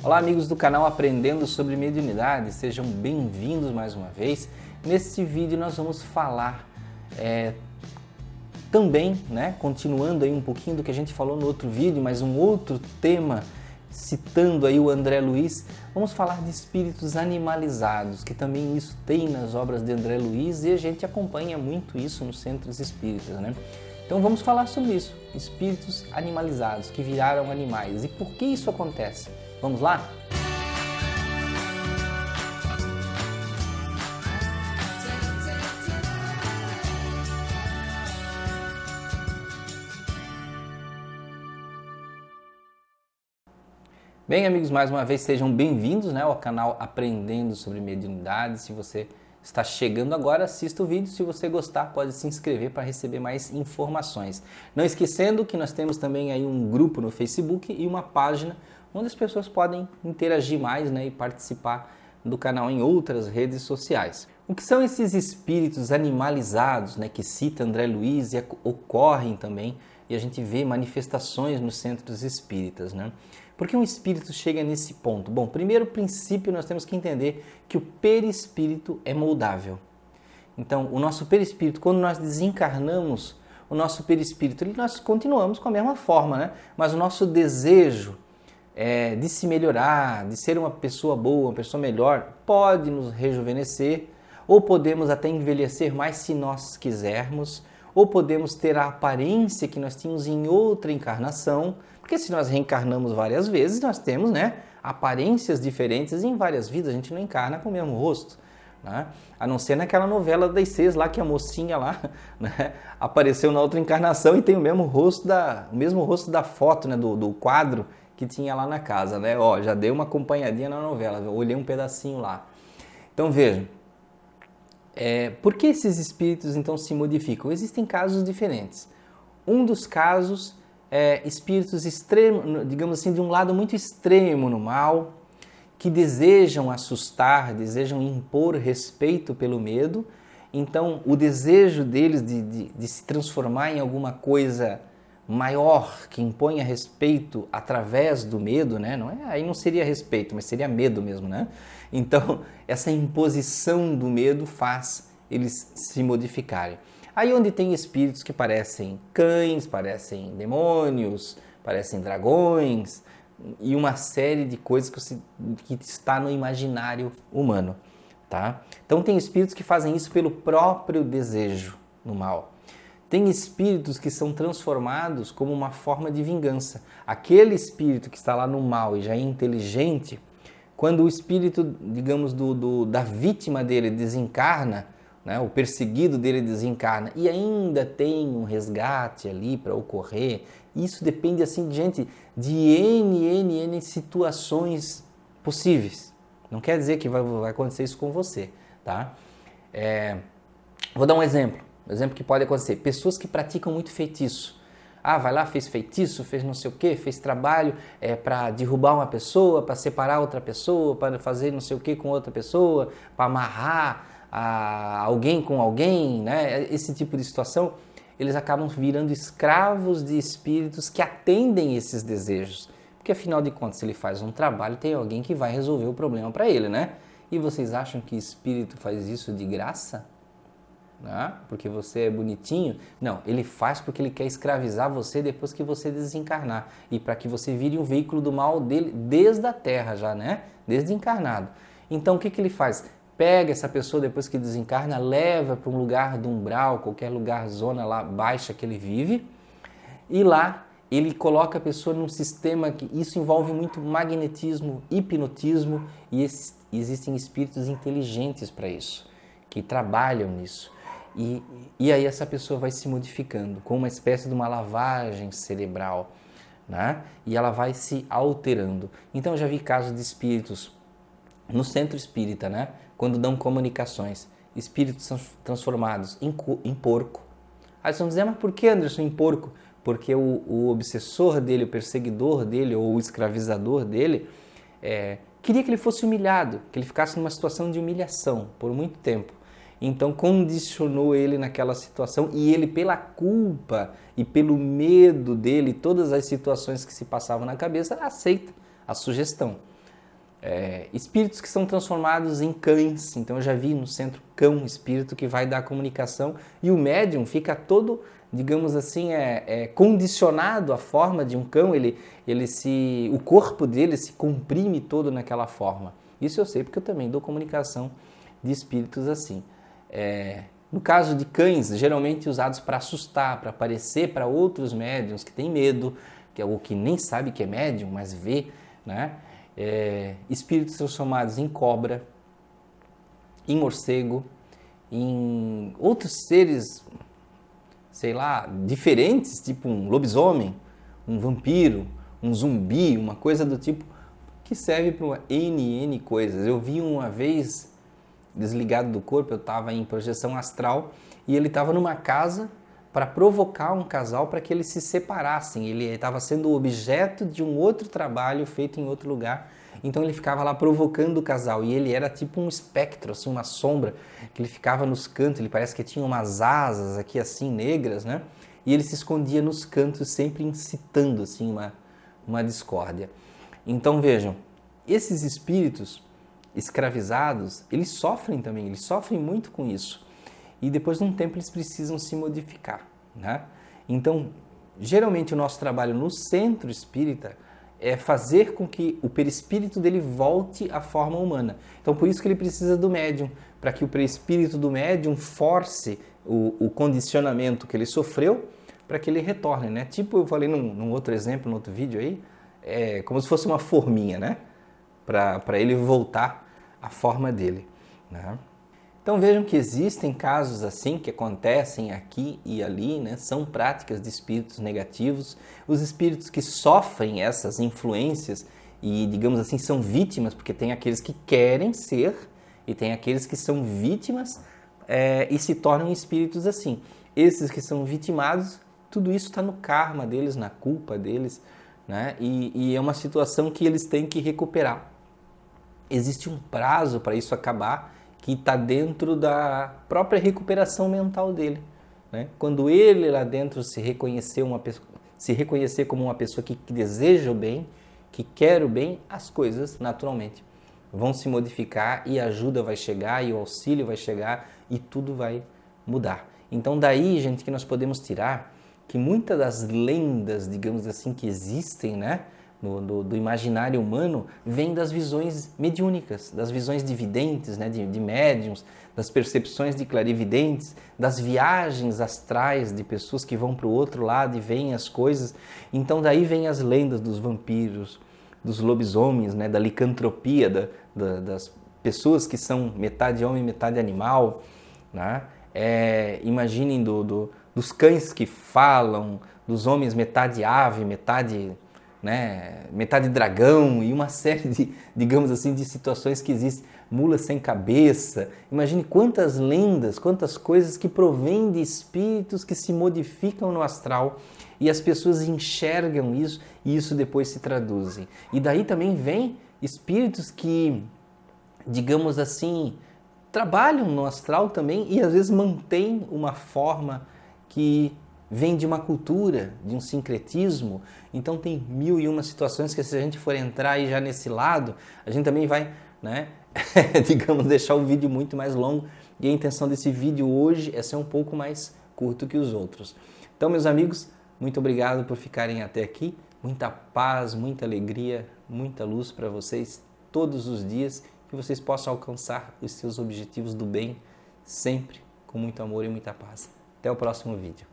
Olá amigos do canal Aprendendo sobre Mediunidade, sejam bem-vindos mais uma vez. Neste vídeo nós vamos falar também, continuando aí um pouquinho do que a gente falou no outro vídeo, mas um outro tema, citando aí o André Luiz, vamos falar de espíritos animalizados, que também isso tem nas obras de André Luiz e a gente acompanha muito isso nos centros espíritas, né? Então vamos falar sobre isso, espíritos animalizados, que viraram animais. E por que isso acontece? Vamos lá? Bem, amigos, mais uma vez sejam bem-vindos ao canal Aprendendo sobre Mediunidade. Se você está chegando agora, assista o vídeo. Se você gostar, pode se inscrever para receber mais informações. Não esquecendo que nós temos também aí um grupo no Facebook e uma página onde as pessoas podem interagir mais e participar do canal em outras redes sociais. O que são esses espíritos animalizados que cita André Luiz e ocorrem também, e a gente vê manifestações nos centros espíritas, Por que um espírito chega nesse ponto? Bom, primeiro princípio nós temos que entender que o perispírito é moldável. Então, o nosso perispírito, quando nós desencarnamos, o nosso perispírito, nós continuamos com a mesma forma, Mas o nosso desejo de se melhorar, de ser uma pessoa boa, uma pessoa melhor, pode nos rejuvenescer, ou podemos até envelhecer mais se nós quisermos, ou podemos ter a aparência que nós tínhamos em outra encarnação, porque se nós reencarnamos várias vezes, nós temos aparências diferentes em várias vidas, a gente não encarna com o mesmo rosto. A não ser naquela novela das 6 lá, que a mocinha lá apareceu na outra encarnação e tem o mesmo rosto da foto, do quadro que tinha lá na casa. Já dei uma acompanhadinha na novela, olhei um pedacinho lá. Então vejam, por que esses espíritos então se modificam? Existem casos diferentes. Um dos casos espíritos extremos, digamos assim, de um lado muito extremo no mal, que desejam assustar, desejam impor respeito pelo medo. Então, o desejo deles de se transformar em alguma coisa maior, que imponha respeito através do medo, aí não seria respeito, mas seria medo mesmo, Então, essa imposição do medo faz eles se modificarem. Aí onde tem espíritos que parecem cães, parecem demônios, parecem dragões e uma série de coisas que está no imaginário humano, Então tem espíritos que fazem isso pelo próprio desejo no mal. Tem espíritos que são transformados como uma forma de vingança. Aquele espírito que está lá no mal e já é inteligente, quando o espírito, digamos, da vítima dele desencarna, o perseguido dele desencarna e ainda tem um resgate ali para ocorrer, isso depende assim de N situações possíveis. Não quer dizer que vai acontecer isso com você, Vou dar um exemplo que pode acontecer. Pessoas que praticam muito feitiço. Vai lá, fez feitiço, fez não sei o que, fez trabalho para derrubar uma pessoa, para separar outra pessoa, para fazer não sei o que com outra pessoa, para amarrar alguém com alguém, Esse tipo de situação, eles acabam virando escravos de espíritos que atendem esses desejos. Porque afinal de contas, se ele faz um trabalho, tem alguém que vai resolver o problema para ele, E vocês acham que espírito faz isso de graça? Porque você é bonitinho? Não, ele faz porque ele quer escravizar você depois que você desencarnar. E para que você vire um veículo do mal dele desde a Terra já, Desde encarnado. Então o que ele faz? Pega essa pessoa depois que desencarna, leva para um lugar do umbral, qualquer lugar, zona lá baixa que ele vive, e lá ele coloca a pessoa num sistema que isso envolve muito magnetismo, hipnotismo, e existem espíritos inteligentes para isso, que trabalham nisso. E aí essa pessoa vai se modificando com uma espécie de uma lavagem cerebral, E ela vai se alterando. Então eu já vi casos de espíritos no centro espírita, quando dão comunicações, espíritos são transformados em porco. Aí vocês vão dizer, mas por que, Anderson, em porco? Porque o obsessor dele, o perseguidor dele ou o escravizador dele queria que ele fosse humilhado, que ele ficasse numa situação de humilhação por muito tempo. Então condicionou ele naquela situação e ele, pela culpa e pelo medo dele, todas as situações que se passavam na cabeça, aceita a sugestão. Espíritos que são transformados em cães. Então eu já vi no centro cão, espírito que vai dar comunicação, e o médium fica todo, digamos assim, condicionado à forma de um cão, o corpo dele se comprime todo naquela forma. Isso eu sei porque eu também dou comunicação de espíritos assim. No caso de cães, geralmente usados para assustar, para aparecer para outros médiums que têm medo, ou que nem sabe que é médium, mas vê, né? Espíritos transformados em cobra, em morcego, em outros seres, sei lá, diferentes, tipo um lobisomem, um vampiro, um zumbi, uma coisa do tipo, que serve para N coisas. Eu vi uma vez, desligado do corpo, eu estava em projeção astral e ele estava numa casa para provocar um casal para que eles se separassem. Ele estava sendo objeto de um outro trabalho feito em outro lugar. Então ele ficava lá provocando o casal e ele era tipo um espectro, assim, uma sombra, que ele ficava nos cantos, ele parece que tinha umas asas aqui assim negras, né? E ele se escondia nos cantos, sempre incitando assim uma discórdia. Então vejam, esses espíritos escravizados, eles sofrem também, eles sofrem muito com isso. E depois de um tempo eles precisam se modificar, né? Então, geralmente o nosso trabalho no centro espírita é fazer com que o perispírito dele volte à forma humana. Então, por isso que ele precisa do médium, para que o perispírito do médium force o condicionamento que ele sofreu para que ele retorne, né? Tipo, eu falei num outro exemplo, num outro vídeo aí, como se fosse uma forminha, né? Para ele voltar à forma dele, né? Então vejam que existem casos assim que acontecem aqui e ali, né? São práticas de espíritos negativos. Os espíritos que sofrem essas influências e, digamos assim, são vítimas, porque tem aqueles que querem ser e tem aqueles que são vítimas e se tornam espíritos assim. Esses que são vitimados, tudo isso está no karma deles, na culpa deles, né? E é uma situação que eles têm que recuperar. Existe um prazo para isso acabar, que está dentro da própria recuperação mental dele, né? Quando ele lá dentro se reconhecer como uma pessoa que deseja o bem, que quer o bem, as coisas naturalmente vão se modificar e a ajuda vai chegar e o auxílio vai chegar e tudo vai mudar. Então daí, gente, que nós podemos tirar que muitas das lendas, digamos assim, que existem, né, do imaginário humano, vem das visões mediúnicas, das visões de videntes, né, de médiums, das percepções de clarividentes, das viagens astrais de pessoas que vão para o outro lado e veem as coisas. Então daí vem as lendas dos vampiros, dos lobisomens, né, da licantropia, das pessoas que são metade homem, metade animal, né? Imaginem dos cães que falam, dos homens metade ave, metade, né, metade dragão e uma série de, digamos assim, de situações que existem, mula sem cabeça. Imagine quantas lendas, quantas coisas que provêm de espíritos que se modificam no astral e as pessoas enxergam isso e isso depois se traduzem. E daí também vem espíritos que, digamos assim, trabalham no astral também e às vezes mantêm uma forma que vem de uma cultura, de um sincretismo. Então tem mil e uma situações que se a gente for entrar aí já nesse lado, a gente também vai, né, digamos, deixar o vídeo muito mais longo e a intenção desse vídeo hoje é ser um pouco mais curto que os outros. Então, meus amigos, muito obrigado por ficarem até aqui. Muita paz, muita alegria, muita luz para vocês todos os dias, que vocês possam alcançar os seus objetivos do bem sempre com muito amor e muita paz. Até o próximo vídeo.